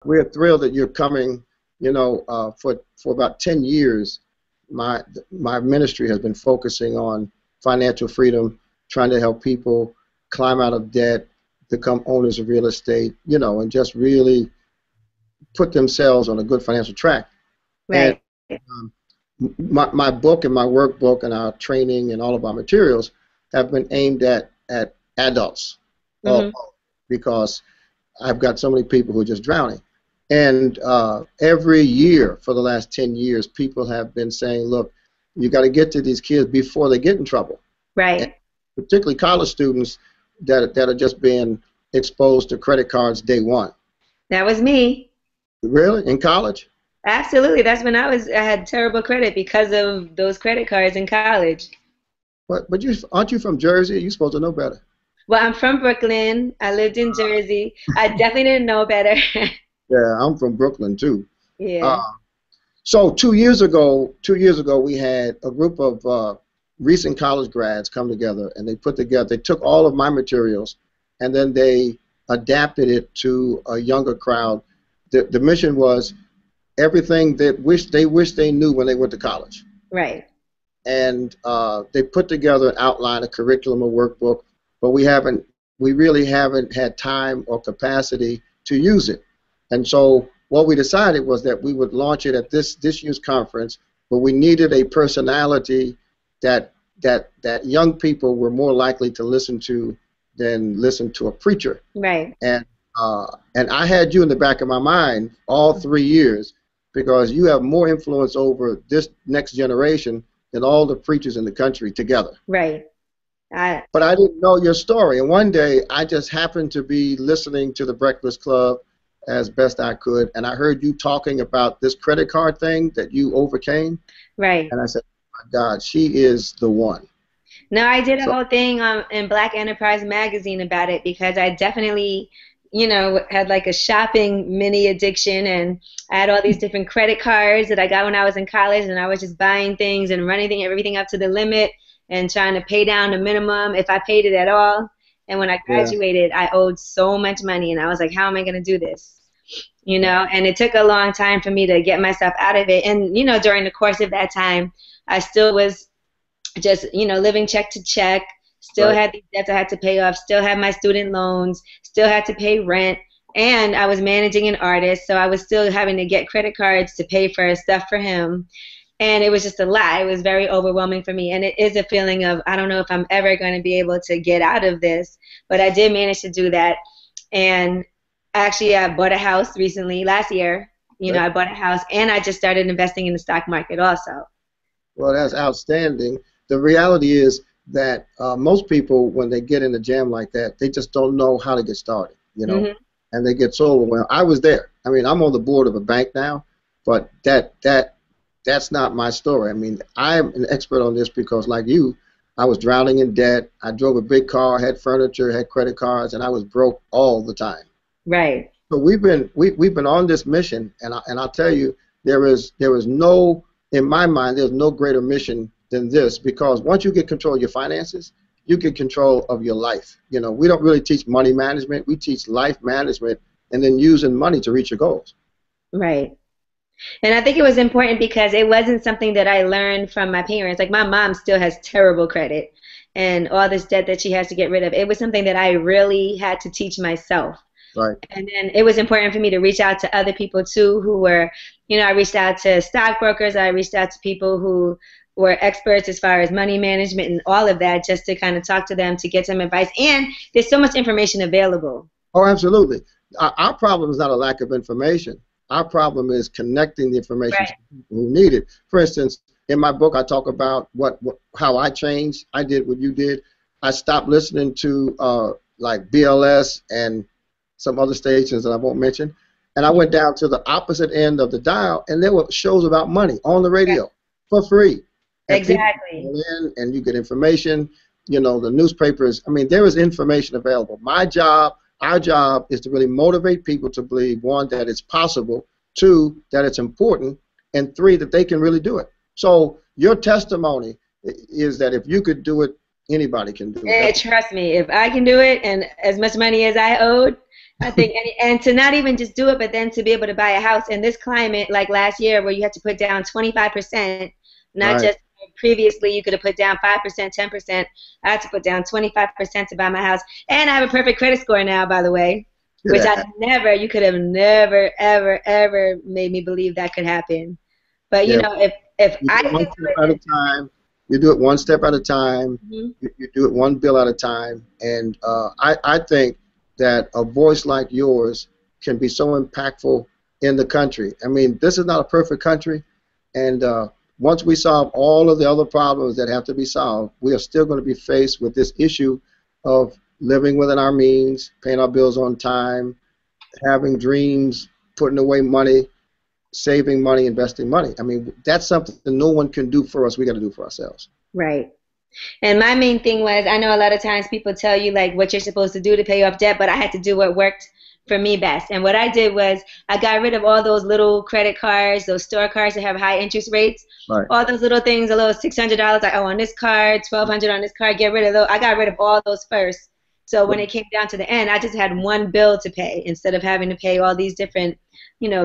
We're thrilled that you're coming. For about 10 years, my ministry has been focusing on financial freedom, trying to help people climb out of debt, become owners of real estate, and just really put themselves on a good financial track. And Right. my book and my workbook and our training and all of our materials have been aimed at adults, Hmm. because I've got so many people who are just drowning. And every year for the last 10 years, people have been saying, look, you got to get to these kids before they get in trouble. And Right. particularly college students that are just being exposed to credit cards day one. That was me. Really? In college? Absolutely. That's when I had terrible credit because of those credit cards in college. But you aren't you from Jersey? You're supposed to know better. Well, I'm from Brooklyn. I lived in Jersey. I definitely didn't know better. Yeah, I'm from Brooklyn too. Uh, Yeah. so 2 years ago, we had a group of recent college grads come together, and they took all of my materials, and then they adapted it to a younger crowd. The mission was everything that they wish they knew when they went to college. Right. And they put together an outline, a curriculum, a workbook, but we really haven't had time or capacity to use it. And so what we decided was that we would launch it at this year's conference, but we needed a personality that that young people were more likely to listen to than listen to a preacher. Right. And I had you in the back of my mind all 3 years because you have more influence over this next generation than all the preachers in the country together. Right. I But I didn't know your story. And one day I just happened to be listening to the Breakfast Club as best I could, and I heard you talking about this credit card thing that you overcame, right. and I said, oh my God, she is the one. No, I did a So whole thing in Black Enterprise magazine about it because I definitely, had like a shopping mini addiction, and I had all these different credit cards that I got when I was in college, and I was just buying things and running everything up to the limit and trying to pay down the minimum if I paid it at all. And when I yeah, graduated, I owed so much money, and I was like, how am I going to do this? And it took a long time for me to get myself out of it. And, during the course of that time, I still was just living check to check, still right. had these debts I had to pay off, still had my student loans, still had to pay rent, and I was managing an artist, so I was still having to get credit cards to pay for stuff for him. And it was just a lot. It was very overwhelming for me, and it is a feeling of I don't know if I'm ever going to be able to get out of this, but I did manage to do that. And actually I bought a house recently last year. Okay. I bought a house, and I just started investing in the stock market also. Well, that's outstanding. The reality is that most people, when they get in a jam like that, they just don't know how to get started, Hmm. and they get so overwhelmed. I was there. I mean, I'm on the board of a bank now, but that's not my story. I mean, I'm an expert on this because, like you, I was drowning in debt. I drove a big car, had furniture, had credit cards, and I was broke all the time. Right. So we've been on this mission, and I'll tell you, there is no, in my mind, there's no greater mission than this, because once you get control of your finances, you get control of your life. We don't really teach money management. We teach life management, and then using money to reach your goals. Right. And I think it was important because it wasn't something that I learned from my parents. Like my mom still has terrible credit and all this debt that she has to get rid of. It was something that I really had to teach myself. Right. And then it was important for me to reach out to other people too who were, I reached out to stockbrokers, I reached out to people who were experts as far as money management and all of that, just to kind of talk to them to get some advice. And there's so much information available. Oh, absolutely. Our problem is not a lack of information. Our problem is connecting the information to Right. people who need it. For instance, in my book, I talk about how I changed. I did what you did. I stopped listening to like BLS and some other stations that I won't mention, and I went down to the opposite end of the dial, and there were shows about money on the Right. radio for free, and people Exactly. call in, and you get information. The newspapers. I mean, there is information available. Our job is to really motivate people to believe, one, that it's possible, two, that it's important, and three, that they can really do it. So your testimony is that if you could do it, anybody can do it. Trust me, if I can do it and as much money as I owed, I think, and to not even just do it, but then to be able to buy a house in this climate, like last year, where you had to put down 25%, not Right. just previously you could have put down 5%, 10%. I had to put down 25% to buy my house, and I have a perfect credit score now, by the way, Do which that. you could have never, ever, ever made me believe that could happen. But Yeah. if You I do it could one do step it, at a then time. You do it one step at a time. mhm. You do it one bill at a time. And I think that a voice like yours can be so impactful in the country. I mean, this is not a perfect country. And once we solve all of the other problems that have to be solved, we are still going to be faced with this issue of living within our means, paying our bills on time, having dreams, putting away money, saving money, investing money. I mean, that's something that no one can do for us. We got to do for ourselves. Right. And my main thing was, I know a lot of times people tell you like what you're supposed to do to pay off debt, but I had to do what worked for me best. And what I did was I got rid of all those little credit cards, those store cards that have high interest rates, Right. all those little things, a little $600 I owe on this card, 1,200 on this card, get rid of those. I got rid of all those first. So when it came down to the end, I just had one bill to pay instead of having to pay all these different,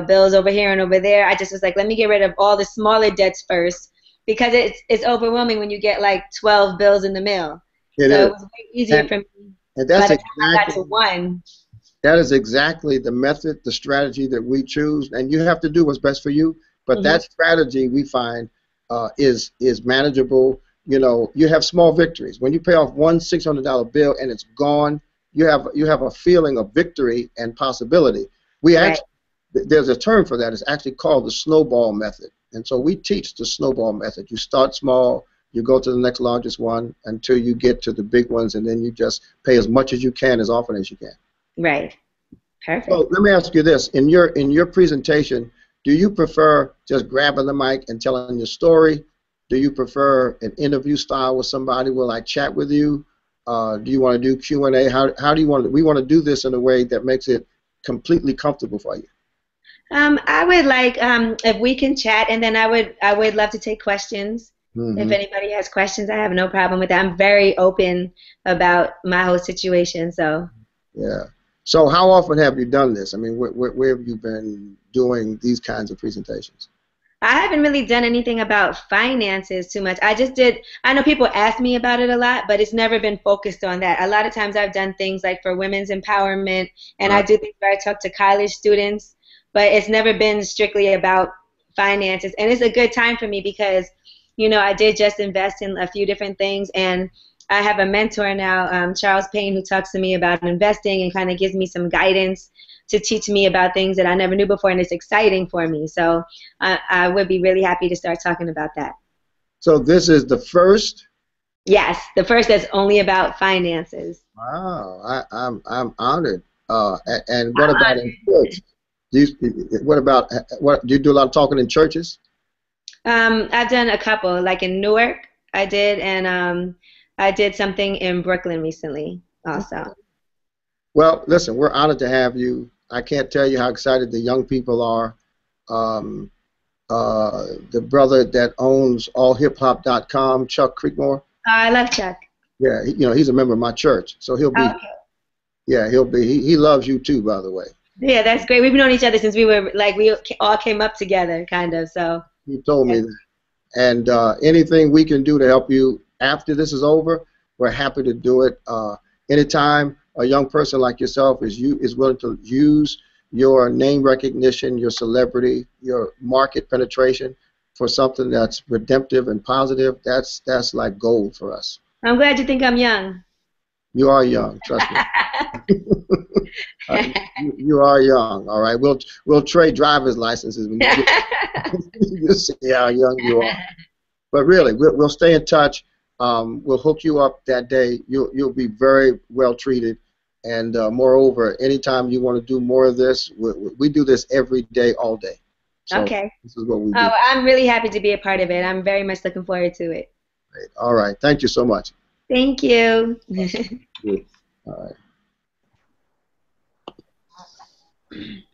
bills over here and over there. I just was like, let me get rid of all the smaller debts first because it's overwhelming when you get like 12 bills in the mail. It So it is. was way easier And, for me and by that's the time I got to exactly one. that is exactly the method, the strategy that we choose. And you have to do what's best for you. But Hmm. that strategy we find is manageable. You know, you have small victories. When you pay off one $600 bill and it's gone, you have a feeling of victory and possibility. We Right. actually there's a term for that. It's actually called the snowball method. And so we teach the snowball method. You start small, you go to the next largest one until you get to the big ones, and then you just pay as much as you can, as often as you can. Right. So Perfect. let me ask you this: in your presentation, do you prefer just grabbing the mic and telling your story? Do you prefer an interview style with somebody? Will I chat with you? Do you want to do Q&A? How do you want to? We want to do this in a way that makes it completely comfortable for you. I would like if we can chat, and then I would love to take questions. If Hmm. anybody has questions, I have no problem with that. I'm very open about my whole situation. So Yeah. So how often have you done this? I mean, where have you been doing these kinds of presentations? I haven't really done anything about finances too much. I know people ask me about it a lot, but it's never been focused on that. A lot of times I've done things like for women's empowerment, and I Right. do things where I talk to college students, but it's never been strictly about finances. And it's a good time for me because, I did just invest in a few different things, and I have a mentor now, Charles Payne, who talks to me about investing and kind of gives me some guidance to teach me about things that I never knew before, and it's exciting for me. So I would be really happy to start talking about that. So this is the first. Yes, the first that's only about finances. Wow, I'm honored. And what about in church? What about what do you do a lot of talking in churches? I've done a couple, like in Newark, I did, and I did something in Brooklyn recently also. Well, listen, we're honored to have you. I can't tell you how excited the young people are. Um, the brother that owns allhiphop.com, Chuck Creekmore. I love Chuck. Yeah, he's a member of my church, so he'll be. Okay. Yeah, he'll be. He loves you too, by the way. Yeah, that's great. We've known each other since we all came up together, kind of. So, He told yeah. me that. And anything we can do to help you after this is over, we're happy to do it. Anytime a young person like yourself is willing to use your name recognition, your celebrity, your market penetration for something that's redemptive and positive, that's like gold for us. I'm glad you think I'm young. You are young, trust me. You are young. All right, we'll trade driver's licenses when you get. You see how young you are. But really, we'll stay in touch. We'll hook you up that day. You'll be very well treated. And moreover, anytime you want to do more of this, we do this every day, all day. So Okay. this is what we Oh, do. I'm really happy to be a part of it. I'm very much looking forward to it. Great. All right. Thank you so much. Thank you. Good. All right.